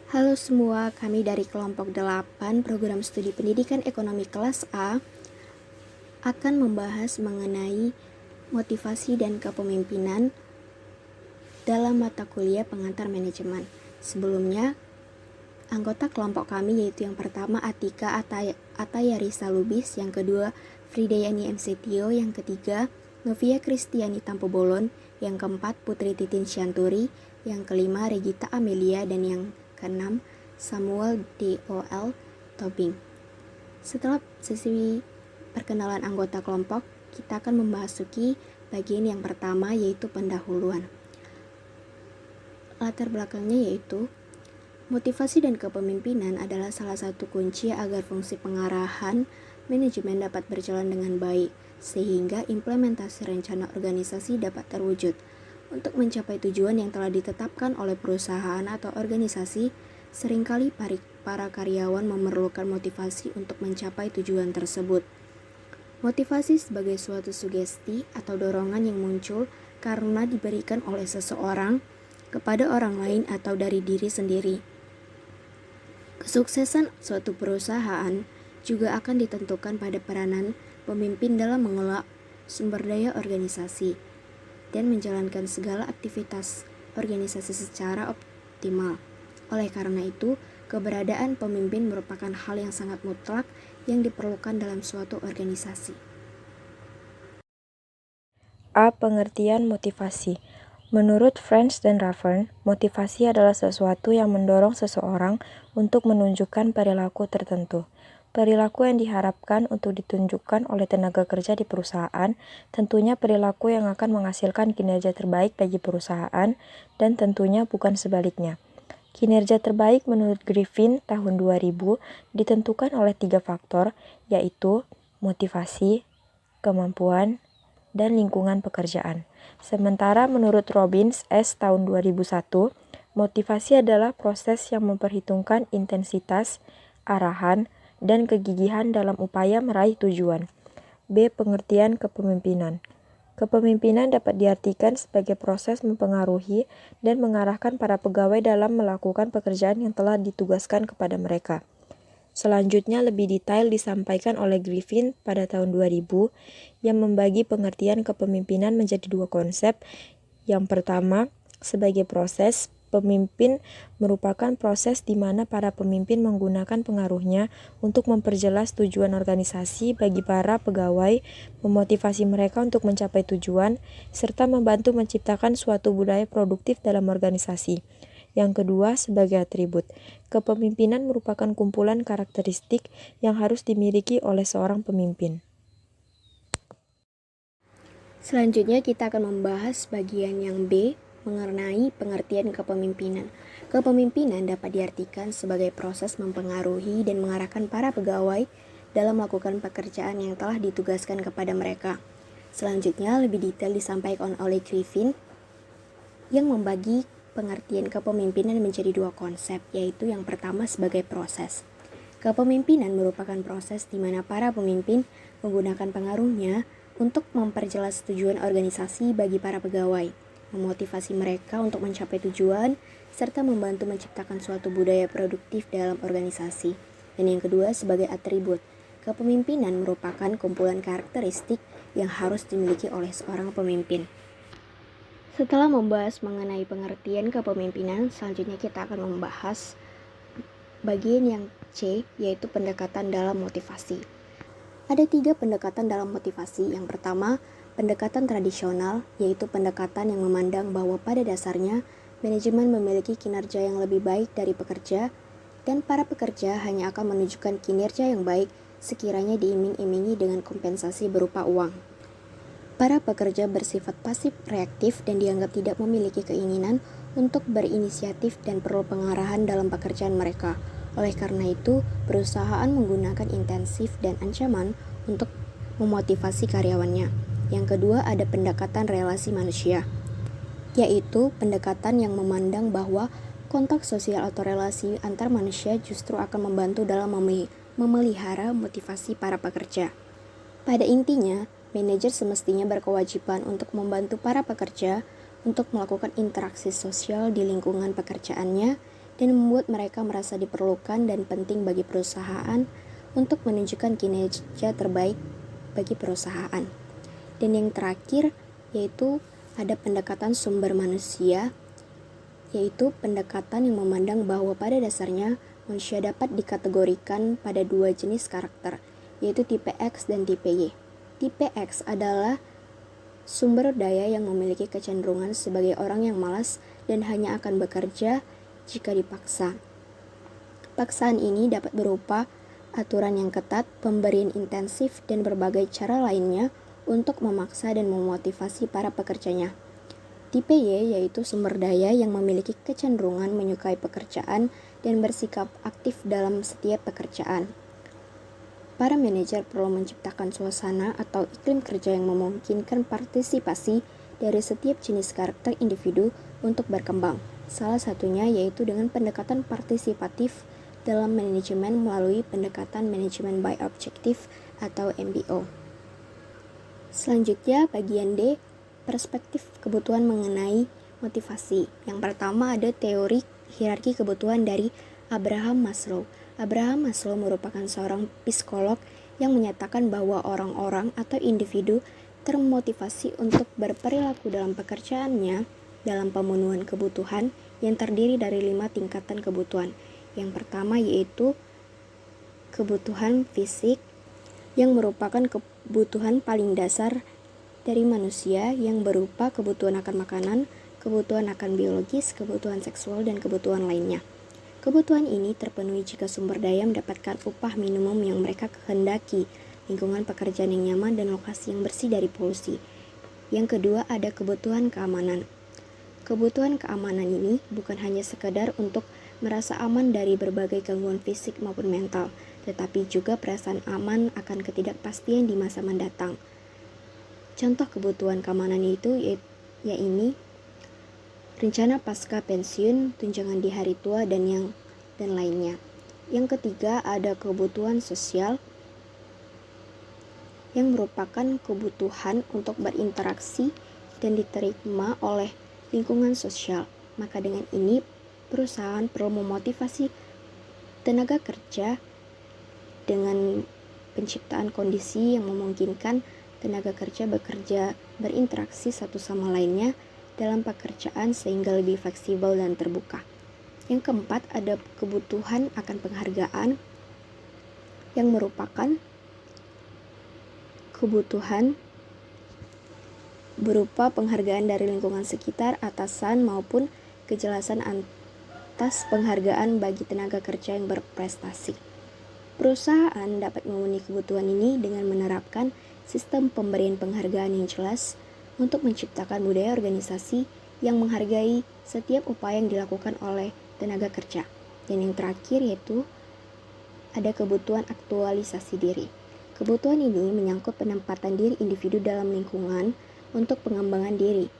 Halo semua, kami dari kelompok 8 program studi pendidikan ekonomi kelas A akan membahas mengenai motivasi dan kepemimpinan dalam mata kuliah pengantar manajemen. Sebelumnya, anggota kelompok kami yaitu yang pertama Atika Atayarisa Lubis, yang kedua Fridayani Msetio, yang ketiga Novia Kristiani Tampobolon, yang keempat Putri Titin Syanturi, yang kelima Regita Amelia, dan yang keenam Samuel DOL Tobing. Setelah sesi perkenalan anggota kelompok, kita akan memasuki bagian yang pertama, yaitu pendahuluan. Latar belakangnya yaitu motivasi dan kepemimpinan adalah salah satu kunci agar fungsi pengarahan manajemen dapat berjalan dengan baik, sehingga implementasi rencana organisasi dapat terwujud. Untuk mencapai tujuan yang telah ditetapkan oleh perusahaan atau organisasi, seringkali para karyawan memerlukan motivasi untuk mencapai tujuan tersebut. Motivasi sebagai suatu sugesti atau dorongan yang muncul karena diberikan oleh seseorang kepada orang lain atau dari diri sendiri. Kesuksesan suatu perusahaan juga akan ditentukan pada peranan pemimpin dalam mengelola sumber daya organisasi dan menjalankan segala aktivitas organisasi secara optimal. Oleh karena itu, keberadaan pemimpin merupakan hal yang sangat mutlak yang diperlukan dalam suatu organisasi. A. Pengertian motivasi. Menurut French dan Ravern, motivasi adalah sesuatu yang mendorong seseorang untuk menunjukkan perilaku tertentu. Perilaku yang diharapkan untuk ditunjukkan oleh tenaga kerja di perusahaan, tentunya perilaku yang akan menghasilkan kinerja terbaik bagi perusahaan, dan tentunya bukan sebaliknya. Kinerja terbaik menurut Griffin tahun 2000 ditentukan oleh 3 faktor, yaitu motivasi, kemampuan, dan lingkungan pekerjaan. Sementara menurut Robbins S. tahun 2001, motivasi adalah proses yang memperhitungkan intensitas, arahan, dan kegigihan dalam upaya meraih tujuan. B. Pengertian kepemimpinan. Kepemimpinan dapat diartikan sebagai proses mempengaruhi dan mengarahkan para pegawai dalam melakukan pekerjaan yang telah ditugaskan kepada mereka. Selanjutnya lebih detail disampaikan oleh Griffin pada tahun 2000 yang membagi pengertian kepemimpinan menjadi 2 konsep. Yang pertama, sebagai proses, pemimpin merupakan proses di mana para pemimpin menggunakan pengaruhnya untuk memperjelas tujuan organisasi bagi para pegawai, memotivasi mereka untuk mencapai tujuan, serta membantu menciptakan suatu budaya produktif dalam organisasi. Yang kedua, sebagai atribut. Kepemimpinan merupakan kumpulan karakteristik yang harus dimiliki oleh seorang pemimpin. Selanjutnya kita akan membahas bagian yang B, mengenai pengertian kepemimpinan. Kepemimpinan dapat diartikan sebagai proses mempengaruhi dan mengarahkan para pegawai dalam melakukan pekerjaan yang telah ditugaskan kepada mereka. Selanjutnya lebih detail disampaikan oleh Griffin yang membagi pengertian kepemimpinan menjadi 2 konsep, yaitu yang pertama sebagai proses. Kepemimpinan merupakan proses di mana para pemimpin menggunakan pengaruhnya untuk memperjelas tujuan organisasi bagi para pegawai, memotivasi mereka untuk mencapai tujuan, serta membantu menciptakan suatu budaya produktif dalam organisasi. Dan yang kedua sebagai atribut. Kepemimpinan merupakan kumpulan karakteristik yang harus dimiliki oleh seorang pemimpin. Setelah membahas mengenai pengertian kepemimpinan, selanjutnya kita akan membahas bagian yang C, yaitu pendekatan dalam motivasi. Ada 3 pendekatan dalam motivasi. Yang pertama, pendekatan tradisional, yaitu pendekatan yang memandang bahwa pada dasarnya manajemen memiliki kinerja yang lebih baik dari pekerja, dan para pekerja hanya akan menunjukkan kinerja yang baik sekiranya diiming-imingi dengan kompensasi berupa uang. Para pekerja bersifat pasif reaktif dan dianggap tidak memiliki keinginan untuk berinisiatif dan perlu pengarahan dalam pekerjaan mereka. Oleh karena itu, perusahaan menggunakan intensif dan ancaman untuk memotivasi karyawannya. Yang kedua, ada pendekatan relasi manusia, yaitu pendekatan yang memandang bahwa kontak sosial atau relasi antar manusia justru akan membantu dalam memelihara motivasi para pekerja. Pada intinya, manajer semestinya berkewajiban untuk membantu para pekerja untuk melakukan interaksi sosial di lingkungan pekerjaannya dan membuat mereka merasa diperlukan dan penting bagi perusahaan untuk menunjukkan kinerja terbaik bagi perusahaan. Dan yang terakhir yaitu ada pendekatan sumber manusia, yaitu pendekatan yang memandang bahwa pada dasarnya manusia dapat dikategorikan pada dua jenis karakter, yaitu tipe X dan tipe Y. Tipe X adalah sumber daya yang memiliki kecenderungan sebagai orang yang malas dan hanya akan bekerja jika dipaksa. Paksaan ini dapat berupa aturan yang ketat, pemberian intensif, dan berbagai cara lainnya untuk memaksa dan memotivasi para pekerjanya. Tipe Y yaitu sumber daya yang memiliki kecenderungan menyukai pekerjaan dan bersikap aktif dalam setiap pekerjaan. Para manajer perlu menciptakan suasana atau iklim kerja yang memungkinkan partisipasi dari setiap jenis karakter individu untuk berkembang. Salah satunya yaitu dengan pendekatan partisipatif dalam manajemen melalui pendekatan manajemen by objective atau MBO. Selanjutnya bagian D, perspektif kebutuhan mengenai motivasi. Yang pertama ada teori hierarki kebutuhan dari Abraham Maslow. Abraham Maslow merupakan seorang psikolog yang menyatakan bahwa orang-orang atau individu termotivasi untuk berperilaku dalam pekerjaannya dalam pemenuhan kebutuhan yang terdiri dari 5 tingkatan kebutuhan. Yang pertama yaitu kebutuhan fisik, yang merupakan kebutuhan paling dasar dari manusia yang berupa kebutuhan akan makanan, kebutuhan akan biologis, kebutuhan seksual, dan kebutuhan lainnya. Kebutuhan ini terpenuhi jika sumber daya mendapatkan upah minimum yang mereka kehendaki, lingkungan pekerjaan yang nyaman, dan lokasi yang bersih dari polusi. Yang kedua ada kebutuhan keamanan. Kebutuhan keamanan ini bukan hanya sekedar untuk merasa aman dari berbagai gangguan fisik maupun mental, tetapi juga perasaan aman akan ketidakpastian di masa mendatang. Contoh kebutuhan keamanan itu yaitu rencana pasca pensiun, tunjangan di hari tua, dan lainnya. Yang ketiga ada kebutuhan sosial, yang merupakan kebutuhan untuk berinteraksi dan diterima oleh lingkungan sosial. Maka dengan ini perusahaan perlu memotivasi tenaga kerja dengan penciptaan kondisi yang memungkinkan tenaga kerja bekerja berinteraksi satu sama lainnya dalam pekerjaan sehingga lebih fleksibel dan terbuka. Yang keempat ada kebutuhan akan penghargaan, yang merupakan kebutuhan berupa penghargaan dari lingkungan sekitar, atasan, maupun kejelasan atas penghargaan bagi tenaga kerja yang berprestasi. Perusahaan dapat memenuhi kebutuhan ini dengan menerapkan sistem pemberian penghargaan yang jelas untuk menciptakan budaya organisasi yang menghargai setiap upaya yang dilakukan oleh tenaga kerja. Dan yang terakhir yaitu ada kebutuhan aktualisasi diri. Kebutuhan ini menyangkut penempatan diri individu dalam lingkungan untuk pengembangan diri.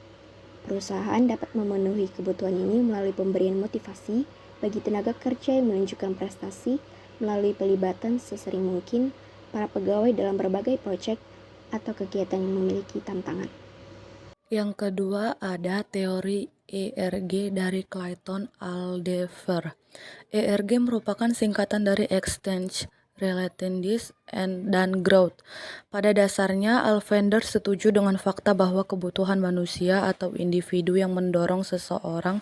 Perusahaan dapat memenuhi kebutuhan ini melalui pemberian motivasi bagi tenaga kerja yang menunjukkan prestasi melalui pelibatan sesering mungkin para pegawai dalam berbagai proyek atau kegiatan yang memiliki tantangan. Yang kedua ada teori ERG dari Clayton Aldefer. ERG merupakan singkatan dari Exchange, Relatedness, dan Growth. Pada dasarnya, Alexander setuju dengan fakta bahwa kebutuhan manusia atau individu yang mendorong seseorang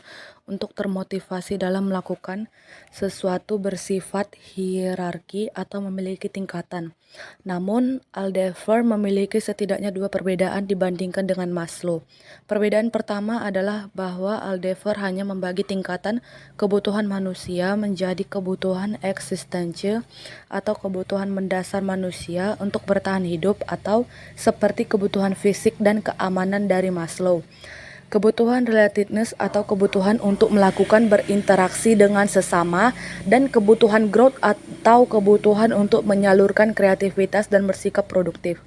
untuk termotivasi dalam melakukan sesuatu bersifat hierarki atau memiliki tingkatan. Namun, Aldefer memiliki setidaknya dua perbedaan dibandingkan dengan Maslow. Perbedaan pertama adalah bahwa Aldefer hanya membagi tingkatan kebutuhan manusia menjadi kebutuhan eksistensial atau kebutuhan mendasar manusia untuk bertahan hidup atau seperti kebutuhan fisik dan keamanan dari Maslow. Kebutuhan relatedness atau kebutuhan untuk melakukan berinteraksi dengan sesama, dan kebutuhan growth atau kebutuhan untuk menyalurkan kreativitas dan bersikap produktif.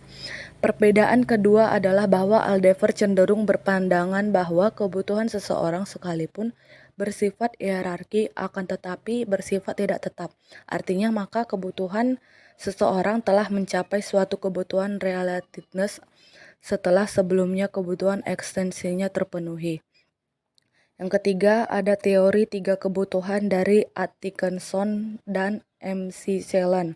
Perbedaan kedua adalah bahwa Aldefer cenderung berpandangan bahwa kebutuhan seseorang sekalipun bersifat hierarki akan tetapi bersifat tidak tetap. Artinya maka kebutuhan seseorang telah mencapai suatu kebutuhan relatedness setelah sebelumnya kebutuhan ekstensinya terpenuhi. Yang ketiga, ada teori 3 kebutuhan dari Atkinson dan McClellan.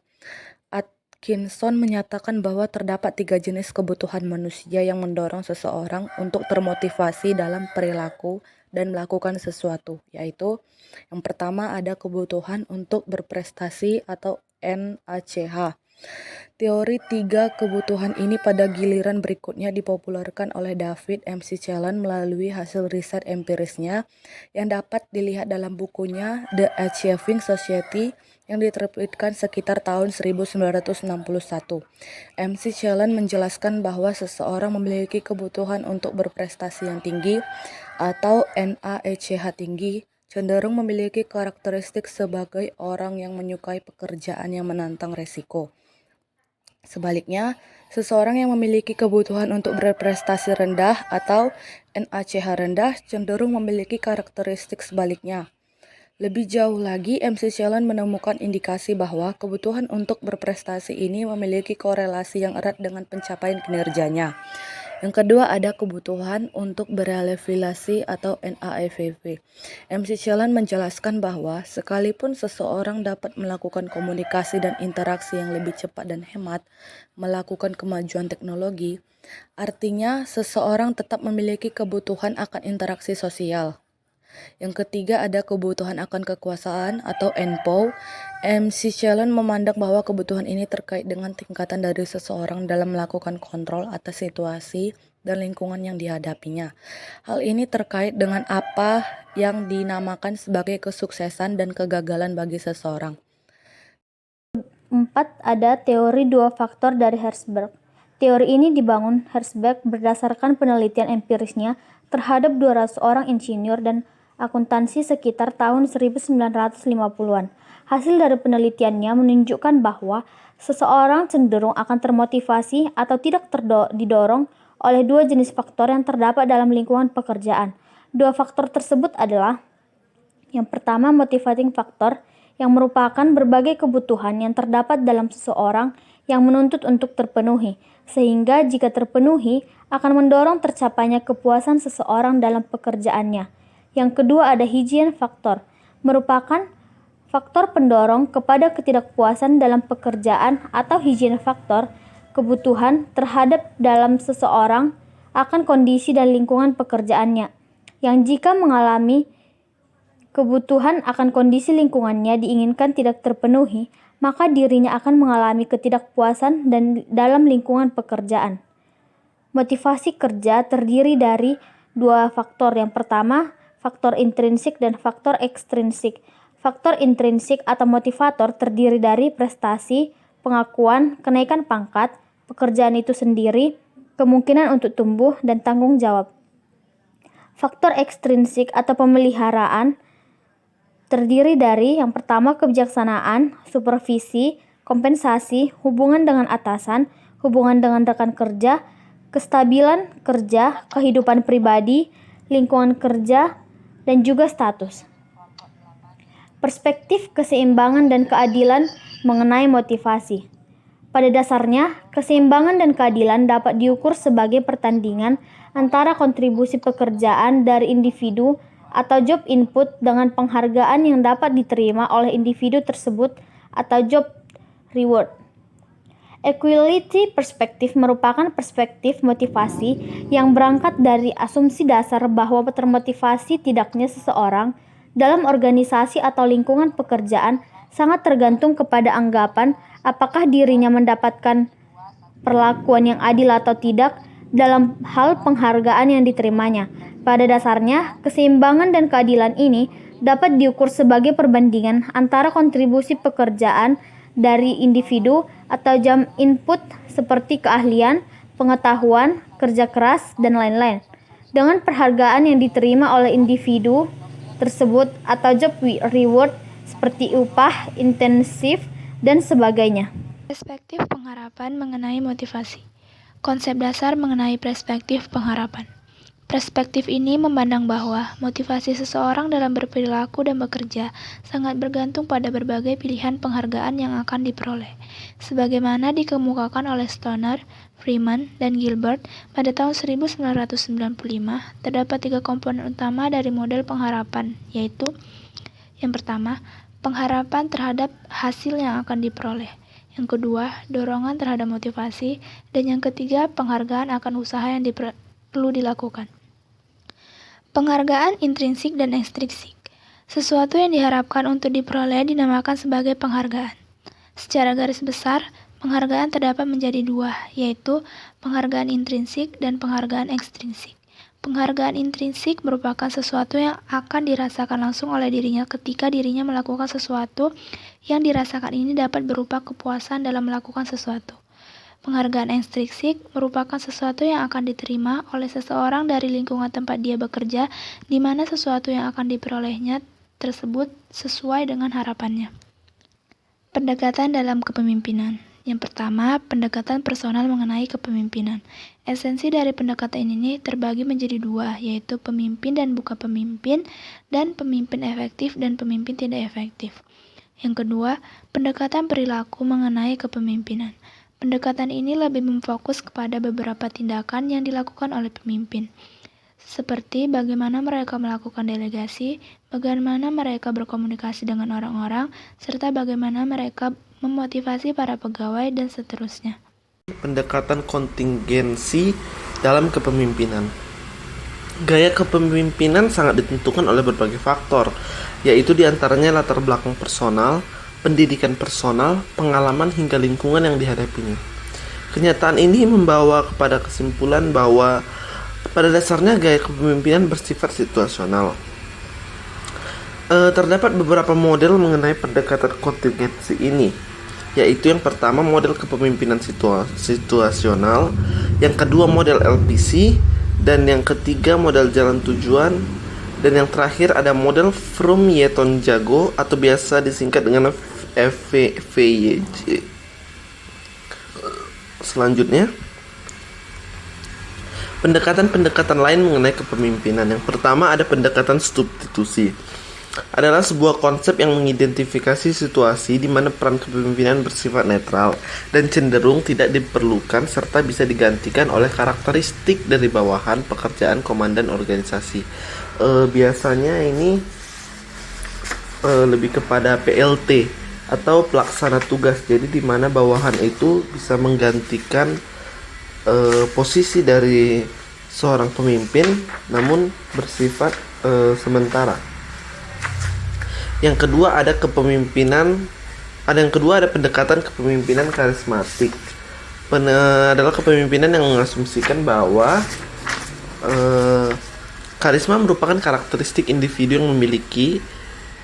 Atkinson menyatakan bahwa terdapat 3 jenis kebutuhan manusia yang mendorong seseorang untuk termotivasi dalam perilaku dan melakukan sesuatu, yaitu yang pertama ada kebutuhan untuk berprestasi atau NACH. Teori 3 kebutuhan ini pada giliran berikutnya dipopulerkan oleh David McClellan melalui hasil riset empirisnya yang dapat dilihat dalam bukunya The Achieving Society yang diterbitkan sekitar tahun 1961. McClellan menjelaskan bahwa seseorang memiliki kebutuhan untuk berprestasi yang tinggi atau NACH tinggi cenderung memiliki karakteristik sebagai orang yang menyukai pekerjaan yang menantang resiko. Sebaliknya, seseorang yang memiliki kebutuhan untuk berprestasi rendah atau NACH rendah cenderung memiliki karakteristik sebaliknya. Lebih jauh lagi, McClellan menemukan indikasi bahwa kebutuhan untuk berprestasi ini memiliki korelasi yang erat dengan pencapaian kinerjanya. Yang kedua ada kebutuhan untuk berelevasi atau NAEVV. McClellan menjelaskan bahwa sekalipun seseorang dapat melakukan komunikasi dan interaksi yang lebih cepat dan hemat, melakukan kemajuan teknologi, artinya seseorang tetap memiliki kebutuhan akan interaksi sosial. Yang ketiga ada kebutuhan akan kekuasaan atau NPO. McClellan memandang bahwa kebutuhan ini terkait dengan tingkatan dari seseorang dalam melakukan kontrol atas situasi dan lingkungan yang dihadapinya. Hal ini terkait dengan apa yang dinamakan sebagai kesuksesan dan kegagalan bagi seseorang. 4. Ada teori 2 faktor dari Herzberg. Teori ini dibangun Herzberg berdasarkan penelitian empirisnya terhadap 200 orang insinyur dan akuntansi sekitar tahun 1950-an. Hasil dari penelitiannya menunjukkan bahwa seseorang cenderung akan termotivasi atau tidak didorong oleh 2 jenis faktor yang terdapat dalam lingkungan pekerjaan. 2 faktor tersebut adalah yang pertama motivating factor, yang merupakan berbagai kebutuhan yang terdapat dalam seseorang yang menuntut untuk terpenuhi, sehingga jika terpenuhi akan mendorong tercapainya kepuasan seseorang dalam pekerjaannya. Yang kedua ada hygiene factor, merupakan faktor pendorong kepada ketidakpuasan dalam pekerjaan atau hygiene factor, kebutuhan terhadap dalam seseorang akan kondisi dan lingkungan pekerjaannya, yang jika mengalami kebutuhan akan kondisi lingkungannya diinginkan tidak terpenuhi, maka dirinya akan mengalami ketidakpuasan dan dalam lingkungan pekerjaan. Motivasi kerja terdiri dari 2 faktor. Yang pertama, faktor intrinsik dan faktor ekstrinsik. Faktor intrinsik atau motivator terdiri dari prestasi, pengakuan, kenaikan pangkat, pekerjaan itu sendiri, kemungkinan untuk tumbuh, dan tanggung jawab. Faktor ekstrinsik atau pemeliharaan terdiri dari yang pertama kebijaksanaan, supervisi, kompensasi, hubungan dengan atasan, hubungan dengan rekan kerja, kestabilan kerja, kehidupan pribadi, lingkungan kerja, dan juga status. Perspektif keseimbangan dan keadilan mengenai motivasi. Pada dasarnya, keseimbangan dan keadilan dapat diukur sebagai pertandingan antara kontribusi pekerjaan dari individu atau job input dengan penghargaan yang dapat diterima oleh individu tersebut atau job reward. Equality perspektif merupakan perspektif motivasi yang berangkat dari asumsi dasar bahwa termotivasi tidaknya seseorang dalam organisasi atau lingkungan pekerjaan sangat tergantung kepada anggapan apakah dirinya mendapatkan perlakuan yang adil atau tidak dalam hal penghargaan yang diterimanya. Pada dasarnya, keseimbangan dan keadilan ini dapat diukur sebagai perbandingan antara kontribusi pekerjaan dari individu atau jam input seperti keahlian, pengetahuan, kerja keras, dan lain-lain, dengan perhargaan yang diterima oleh individu tersebut atau job reward seperti upah, intensif, dan sebagainya. Perspektif pengharapan mengenai motivasi. Konsep dasar mengenai perspektif pengharapan. Perspektif ini memandang bahwa motivasi seseorang dalam berperilaku dan bekerja sangat bergantung pada berbagai pilihan penghargaan yang akan diperoleh. Sebagaimana dikemukakan oleh Stoner, Freeman, dan Gilbert pada tahun 1995, terdapat 3 komponen utama dari model pengharapan, yaitu yang pertama, pengharapan terhadap hasil yang akan diperoleh. Yang kedua, dorongan terhadap motivasi. Dan yang ketiga, penghargaan akan usaha yang perlu dilakukan. Penghargaan intrinsik dan ekstrinsik. Sesuatu yang diharapkan untuk diperoleh dinamakan sebagai penghargaan. Secara garis besar, penghargaan terdapat menjadi 2, yaitu penghargaan intrinsik dan penghargaan ekstrinsik. Penghargaan intrinsik merupakan sesuatu yang akan dirasakan langsung oleh dirinya ketika dirinya melakukan sesuatu. Yang dirasakan ini dapat berupa kepuasan dalam melakukan sesuatu. Penghargaan ekstrinsik merupakan sesuatu yang akan diterima oleh seseorang dari lingkungan tempat dia bekerja, di mana sesuatu yang akan diperolehnya tersebut sesuai dengan harapannya. Pendekatan dalam kepemimpinan. Yang pertama, pendekatan personal mengenai kepemimpinan. Esensi dari pendekatan ini terbagi menjadi 2, yaitu pemimpin dan bukan pemimpin, dan pemimpin efektif dan pemimpin tidak efektif. Yang kedua, pendekatan perilaku mengenai kepemimpinan. Pendekatan ini lebih memfokus kepada beberapa tindakan yang dilakukan oleh pemimpin, seperti bagaimana mereka melakukan delegasi, bagaimana mereka berkomunikasi dengan orang-orang, serta bagaimana mereka memotivasi para pegawai, dan seterusnya. Pendekatan kontingensi dalam kepemimpinan. Gaya kepemimpinan sangat ditentukan oleh berbagai faktor, yaitu diantaranya latar belakang personal, pendidikan personal, pengalaman hingga lingkungan yang dihadapinya. Kenyataan ini membawa kepada kesimpulan bahwa pada dasarnya gaya kepemimpinan bersifat situasional. Terdapat beberapa model mengenai pendekatan kontingensi ini, yaitu yang pertama model kepemimpinan situasional, yang kedua model LPC, dan yang ketiga model jalan tujuan, dan yang terakhir ada model Fromm-Yeton-Jago atau biasa disingkat dengan FVYJ. Selanjutnya, pendekatan-pendekatan lain mengenai kepemimpinan. Yang pertama ada pendekatan substitusi. Adalah sebuah konsep yang mengidentifikasi situasi di mana peran kepemimpinan bersifat netral dan cenderung tidak diperlukan serta bisa digantikan oleh karakteristik dari bawahan, pekerjaan, komandan organisasi. Biasanya ini lebih kepada PLT atau pelaksana tugas. Jadi di mana bawahan itu bisa menggantikan posisi dari seorang pemimpin namun bersifat sementara. Yang kedua ada pendekatan kepemimpinan karismatik. Adalah kepemimpinan yang mengasumsikan bahwa karisma merupakan karakteristik individu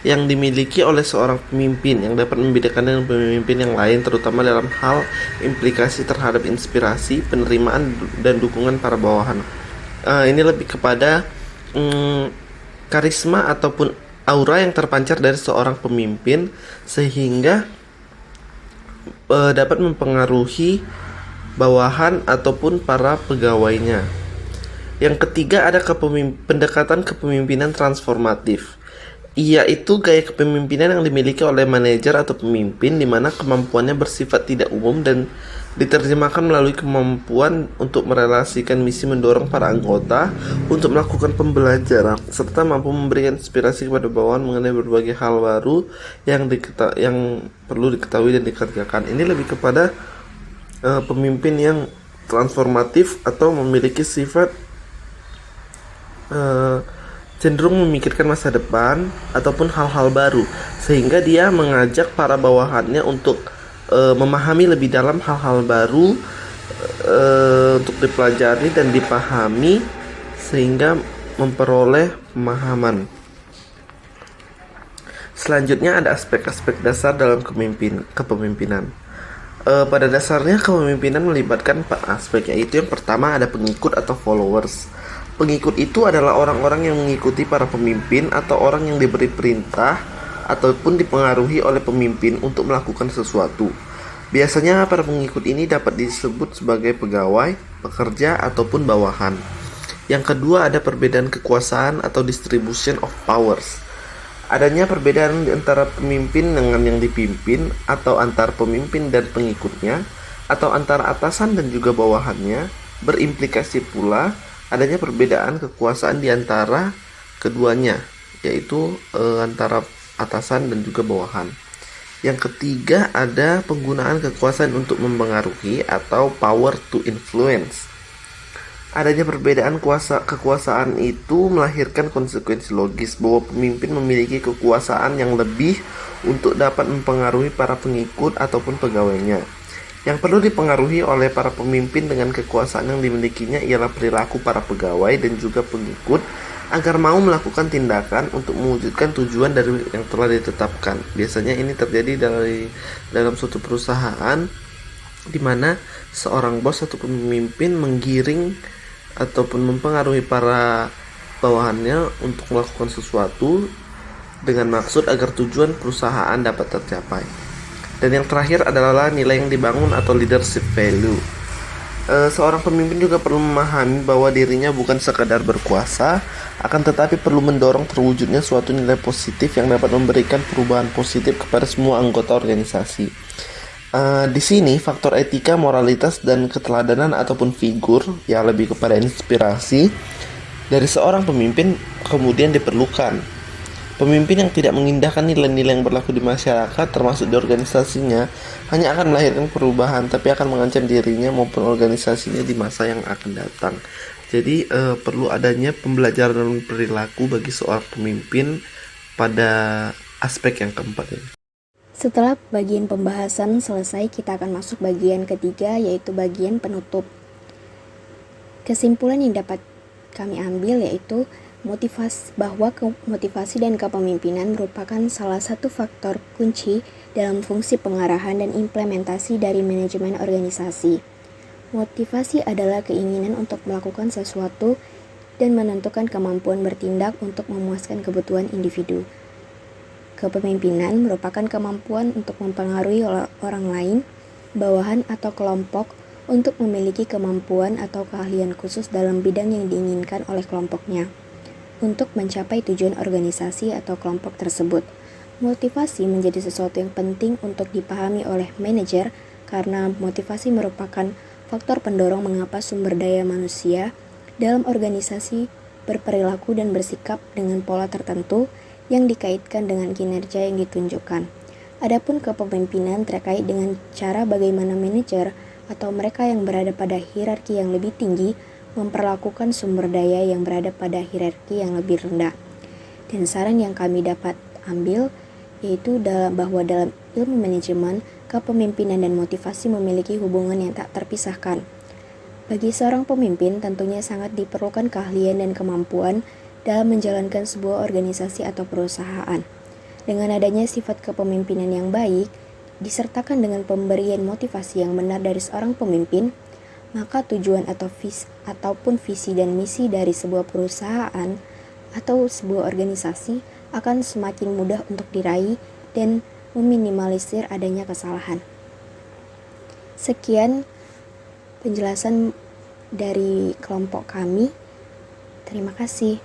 yang dimiliki oleh seorang pemimpin yang dapat membedakan dengan pemimpin yang lain, terutama dalam hal implikasi terhadap inspirasi, penerimaan, dan dukungan para bawahan. Ini lebih kepada karisma ataupun aura yang terpancar dari seorang pemimpin sehingga dapat mempengaruhi bawahan ataupun para pegawainya. Yang ketiga ada pendekatan kepemimpinan transformatif. Yaitu gaya kepemimpinan yang dimiliki oleh manajer atau pemimpin di mana kemampuannya bersifat tidak umum dan diterjemahkan melalui kemampuan untuk merelasikan misi, mendorong para anggota untuk melakukan pembelajaran serta mampu memberikan inspirasi kepada bawahan mengenai berbagai hal baru yang perlu diketahui dan dikerjakan. Ini lebih kepada pemimpin yang transformatif atau memiliki sifat cenderung memikirkan masa depan ataupun hal-hal baru, sehingga dia mengajak para bawahannya untuk memahami lebih dalam hal-hal baru untuk dipelajari dan dipahami sehingga memperoleh pemahaman. Selanjutnya ada aspek-aspek dasar dalam kepemimpinan. Pada dasarnya kepemimpinan melibatkan 4 aspek, yaitu yang pertama ada pengikut atau followers. Pengikut itu adalah orang-orang yang mengikuti para pemimpin atau orang yang diberi perintah ataupun dipengaruhi oleh pemimpin untuk melakukan sesuatu. Biasanya para pengikut ini dapat disebut sebagai pegawai, pekerja, ataupun bawahan. Yang kedua ada perbedaan kekuasaan atau distribution of powers. Adanya perbedaan antara pemimpin dengan yang dipimpin, atau antar pemimpin dan pengikutnya, atau antara atasan dan juga bawahannya. Berimplikasi pula adanya perbedaan kekuasaan di antara keduanya, yaitu antara atasan dan juga bawahan. Yang ketiga ada penggunaan kekuasaan untuk mempengaruhi atau power to influence. Adanya perbedaan kekuasaan itu melahirkan konsekuensi logis bahwa pemimpin memiliki kekuasaan yang lebih untuk dapat mempengaruhi para pengikut ataupun pegawainya. Yang perlu dipengaruhi oleh para pemimpin dengan kekuasaan yang dimilikinya ialah perilaku para pegawai dan juga pengikut agar mau melakukan tindakan untuk mewujudkan tujuan dari yang telah ditetapkan. Biasanya ini terjadi dalam suatu perusahaan di mana seorang bos atau pemimpin menggiring ataupun mempengaruhi para bawahannya untuk melakukan sesuatu dengan maksud agar tujuan perusahaan dapat tercapai. Dan yang terakhir adalah nilai yang dibangun atau leadership value. Seorang pemimpin juga perlu memahami bahwa dirinya bukan sekadar berkuasa, akan tetapi perlu mendorong terwujudnya suatu nilai positif yang dapat memberikan perubahan positif kepada semua anggota organisasi. Di sini faktor etika, moralitas, dan keteladanan ataupun figur yang lebih kepada inspirasi dari seorang pemimpin kemudian diperlukan. Pemimpin yang tidak mengindahkan nilai-nilai yang berlaku di masyarakat termasuk di organisasinya hanya akan melahirkan perubahan, tapi akan mengancam dirinya maupun organisasinya di masa yang akan datang. Jadi perlu adanya pembelajaran perilaku bagi seorang pemimpin pada aspek yang keempat ini. Setelah bagian pembahasan selesai, kita akan masuk bagian ketiga, yaitu bagian penutup. Kesimpulan yang dapat kami ambil yaitu motivasi dan kepemimpinan merupakan salah satu faktor kunci dalam fungsi pengarahan dan implementasi dari manajemen organisasi. Motivasi adalah keinginan untuk melakukan sesuatu dan menentukan kemampuan bertindak untuk memuaskan kebutuhan individu. Kepemimpinan merupakan kemampuan untuk mempengaruhi orang lain, bawahan atau kelompok untuk memiliki kemampuan atau keahlian khusus dalam bidang yang diinginkan oleh kelompoknya untuk mencapai tujuan organisasi atau kelompok tersebut. Motivasi menjadi sesuatu yang penting untuk dipahami oleh manajer karena motivasi merupakan faktor pendorong mengapa sumber daya manusia dalam organisasi berperilaku dan bersikap dengan pola tertentu yang dikaitkan dengan kinerja yang ditunjukkan. Adapun kepemimpinan terkait dengan cara bagaimana manajer atau mereka yang berada pada hierarki yang lebih tinggi memperlakukan sumber daya yang berada pada hierarki yang lebih rendah. Dan saran yang kami dapat ambil yaitu bahwa dalam ilmu manajemen, kepemimpinan dan motivasi memiliki hubungan yang tak terpisahkan. Bagi seorang pemimpin tentunya sangat diperlukan keahlian dan kemampuan dalam menjalankan sebuah organisasi atau perusahaan. Dengan adanya sifat kepemimpinan yang baik, disertakan dengan pemberian motivasi yang benar dari seorang pemimpin, maka tujuan ataupun visi dan misi dari sebuah perusahaan atau sebuah organisasi akan semakin mudah untuk diraih dan meminimalisir adanya kesalahan. Sekian penjelasan dari kelompok kami. Terima kasih.